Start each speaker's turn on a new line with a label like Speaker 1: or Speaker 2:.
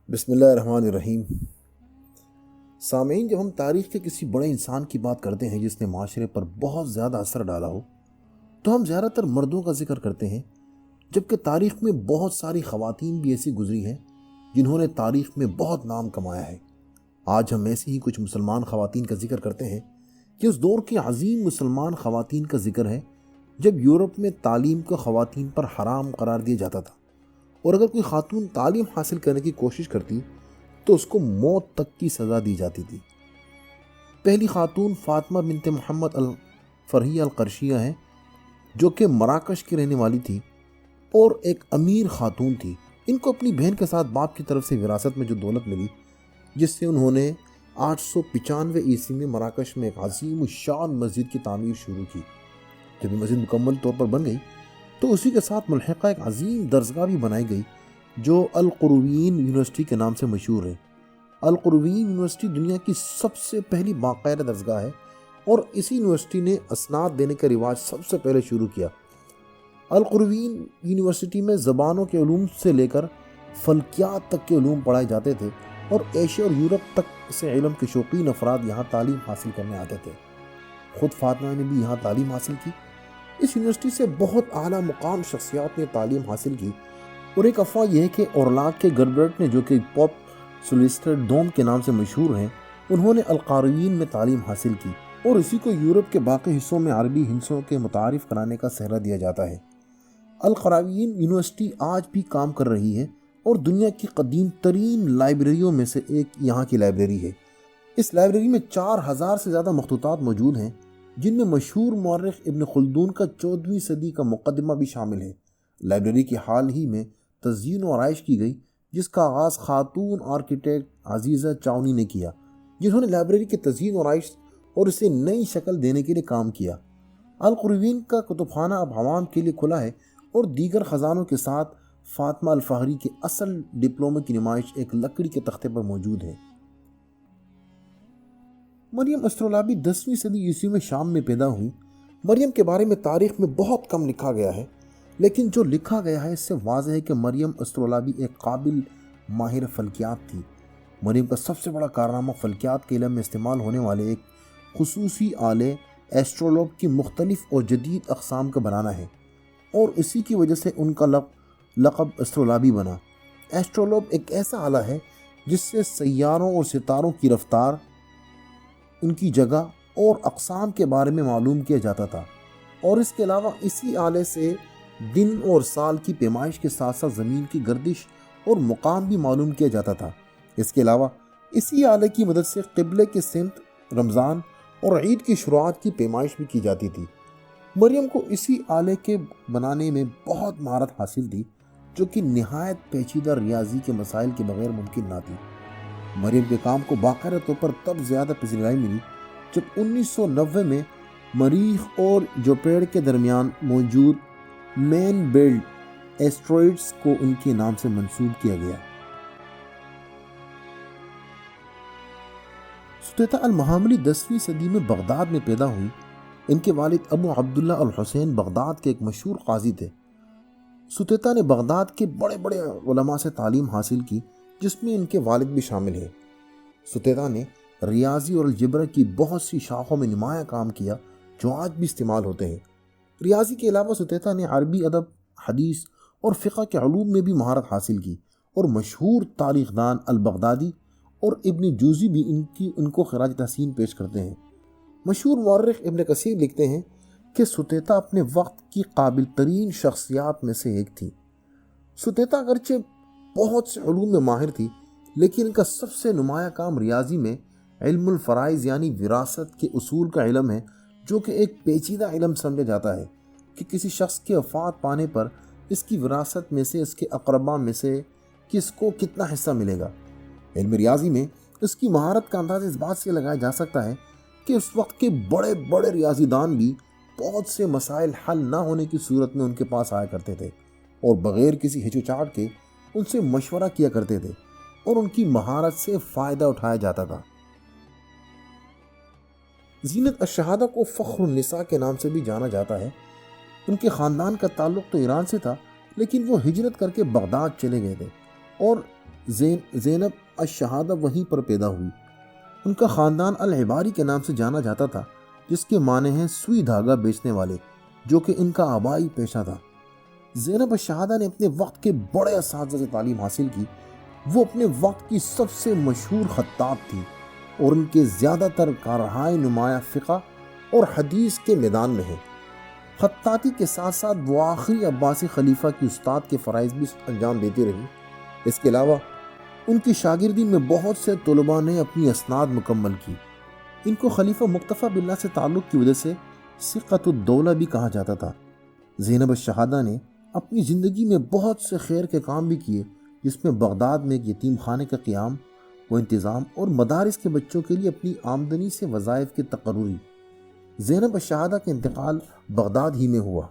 Speaker 1: بسم اللہ الرحمن الرحیم۔ سامعین، جب ہم تاریخ کے کسی بڑے انسان کی بات کرتے ہیں جس نے معاشرے پر بہت زیادہ اثر ڈالا ہو تو ہم زیادہ تر مردوں کا ذکر کرتے ہیں، جبکہ تاریخ میں بہت ساری خواتین بھی ایسی گزری ہیں جنہوں نے تاریخ میں بہت نام کمایا ہے۔ آج ہم ایسی ہی کچھ مسلمان خواتین کا ذکر کرتے ہیں کہ اس دور کے عظیم مسلمان خواتین کا ذکر ہے جب یورپ میں تعلیم کو خواتین پر حرام قرار دیا جاتا تھا، اور اگر کوئی خاتون تعلیم حاصل کرنے کی کوشش کرتی تو اس کو موت تک کی سزا دی جاتی تھی۔ پہلی خاتون فاطمہ بنت محمد الفرحیہ القرشیہ ہیں، جو کہ مراکش کی رہنے والی تھی اور ایک امیر خاتون تھی۔ ان کو اپنی بہن کے ساتھ باپ کی طرف سے وراثت میں جو دولت ملی، جس سے انہوں نے 895 عیسوی میں مراکش میں ایک عظیم الشان مسجد کی تعمیر شروع کی۔ جب یہ مسجد مکمل طور پر بن گئی تو اسی کے ساتھ ملحقہ ایک عظیم درسگاہ بھی بنائی گئی جو القرویین یونیورسٹی کے نام سے مشہور ہے۔ القرویین یونیورسٹی دنیا کی سب سے پہلی باقاعدہ درسگاہ ہے اور اسی یونیورسٹی نے اسناد دینے کا رواج سب سے پہلے شروع کیا۔ القرویین یونیورسٹی میں زبانوں کے علوم سے لے کر فلکیات تک کے علوم پڑھائے جاتے تھے، اور ایشیا اور یورپ تک سے علم کے شوقین افراد یہاں تعلیم حاصل کرنے آتے تھے۔ خود فاطمہ نے بھی یہاں تعلیم حاصل کی۔ اس یونیورسٹی سے بہت اعلیٰ مقام شخصیات نے تعلیم حاصل کی، اور ایک افواہ یہ ہے کہ اورلاق کے گربرٹ نے، جو کہ پوپ سلویسٹر دوم کے نام سے مشہور ہیں، انہوں نے القرویین میں تعلیم حاصل کی، اور اسی کو یورپ کے باقی حصوں میں عربی ہندسوں کے متعارف کرانے کا سہرا دیا جاتا ہے۔ القرویین یونیورسٹی آج بھی کام کر رہی ہے اور دنیا کی قدیم ترین لائبریریوں میں سے ایک یہاں کی لائبریری ہے۔ اس لائبریری میں 4000 سے زیادہ مخطوطات موجود ہیں، جن میں مشہور مورخ ابن خلدون کا 14ویں صدی کا مقدمہ بھی شامل ہے۔ لائبریری کی حال ہی میں تزئین و آرائش کی گئی، جس کا آغاز خاتون آرکیٹیکٹ عزیزہ چاونی نے کیا، جنہوں نے لائبریری کے تزئین و آرائش اور اسے نئی شکل دینے کے لیے کام کیا۔ القرویین کا کتب خانہ اب عوام کے لیے کھلا ہے، اور دیگر خزانوں کے ساتھ فاطمہ الفہری کے اصل ڈپلومے کی نمائش ایک لکڑی کے تختے پر موجود ہے۔ مریم اسٹرولابی 10ویں صدی عیسوی میں شام میں پیدا ہوئی۔ مریم کے بارے میں تاریخ میں بہت کم لکھا گیا ہے، لیکن جو لکھا گیا ہے اس سے واضح ہے کہ مریم اسٹرولابی ایک قابل ماہر فلکیات تھی۔ مریم کا سب سے بڑا کارنامہ فلکیات کے علم میں استعمال ہونے والے ایک خصوصی آلے ایسٹرولوب کی مختلف اور جدید اقسام کا بنانا ہے، اور اسی کی وجہ سے ان کا لقب اسٹرولابی بنا۔ ایسٹرولوب ایک ایسا آلہ ہے جس سے سیاروں اور ستاروں کی رفتار، ان کی جگہ اور اقسام کے بارے میں معلوم کیا جاتا تھا، اور اس کے علاوہ اسی آلے سے دن اور سال کی پیمائش کے ساتھ ساتھ زمین کی گردش اور مقام بھی معلوم کیا جاتا تھا۔ اس کے علاوہ اسی آلے کی مدد سے قبلے کی سمت، رمضان اور عید کی شروعات کی پیمائش بھی کی جاتی تھی۔ مریم کو اسی آلے کے بنانے میں بہت مہارت حاصل تھی، جو کہ نہایت پیچیدہ ریاضی کے مسائل کے بغیر ممکن نہ تھی۔ مریم کے کام کو باقاعدہ طور پر تب زیادہ پذیرائی ملی جب 1990 میں مریخ اور جوپیٹر کے درمیان موجود مین بیلٹ ایسٹرائڈز کو ان کے نام سے منسوب کیا گیا۔ ستیتہ المحاملی 10ویں صدی میں بغداد میں پیدا ہوئی۔ ان کے والد ابو عبداللہ الحسین بغداد کے ایک مشہور قاضی تھے۔ ستیتہ نے بغداد کے بڑے بڑے علماء سے تعلیم حاصل کی، جس میں ان کے والد بھی شامل ہیں۔ ستیتہ نے ریاضی اور الجبرا کی بہت سی شاخوں میں نمایاں کام کیا جو آج بھی استعمال ہوتے ہیں۔ ریاضی کے علاوہ ستیتہ نے عربی ادب، حدیث اور فقہ کے علوم میں بھی مہارت حاصل کی، اور مشہور تاریخ دان البغدادی اور ابن جوزی بھی ان کو خراج تحسین پیش کرتے ہیں۔ مشہور مورخ ابن کثیر لکھتے ہیں کہ ستیتہ اپنے وقت کی قابل ترین شخصیات میں سے ایک تھی۔ ستیتہ اگرچہ بہت سے علوم میں ماہر تھی، لیکن ان کا سب سے نمایاں کام ریاضی میں علم الفرائض یعنی وراثت کے اصول کا علم ہے، جو کہ ایک پیچیدہ علم سمجھا جاتا ہے کہ کسی شخص کے وفات پانے پر اس کی وراثت میں سے اس کے اقربا میں سے کس کو کتنا حصہ ملے گا۔ علم ریاضی میں اس کی مہارت کا اندازہ اس بات سے لگایا جا سکتا ہے کہ اس وقت کے بڑے بڑے ریاضی دان بھی بہت سے مسائل حل نہ ہونے کی صورت میں ان کے پاس آیا کرتے تھے، اور بغیر کسی ہچوچاہٹ کے ان سے مشورہ کیا کرتے تھے، اور ان کی مہارت سے فائدہ اٹھایا جاتا تھا۔ زینت الشہادہ کو فخر النساء کے نام سے بھی جانا جاتا ہے۔ ان کے خاندان کا تعلق تو ایران سے تھا، لیکن وہ ہجرت کر کے بغداد چلے گئے تھے، اور زینب الشہادہ وہیں پر پیدا ہوئی۔ ان کا خاندان العباری کے نام سے جانا جاتا تھا، جس کے معنی ہیں سوئی دھاگا بیچنے والے، جو کہ ان کا آبائی پیشہ تھا۔ زینب الشہادہ نے اپنے وقت کے بڑے اساتذہ سے تعلیم حاصل کی۔ وہ اپنے وقت کی سب سے مشہور خطاط تھی اور ان کے زیادہ تر کارہائے نمایاں فقہ اور حدیث کے میدان میں ہیں۔ خطاطی کے ساتھ ساتھ وہ آخری عباسی خلیفہ کی استاد کے فرائض بھی انجام دیتی رہی۔ اس کے علاوہ ان کی شاگردی میں بہت سے طلباء نے اپنی اسناد مکمل کی۔ ان کو خلیفہ مقتفیٰ باللہ سے تعلق کی وجہ سے ثقۃ الدولہ بھی کہا جاتا تھا۔ زینب الشہادہ نے اپنی زندگی میں بہت سے خیر کے کام بھی کیے، جس میں بغداد میں ایک یتیم خانے کا قیام و انتظام اور مدارس کے بچوں کے لیے اپنی آمدنی سے وظائف کی تقرری۔ زینب الشہادہ کا انتقال بغداد ہی میں ہوا۔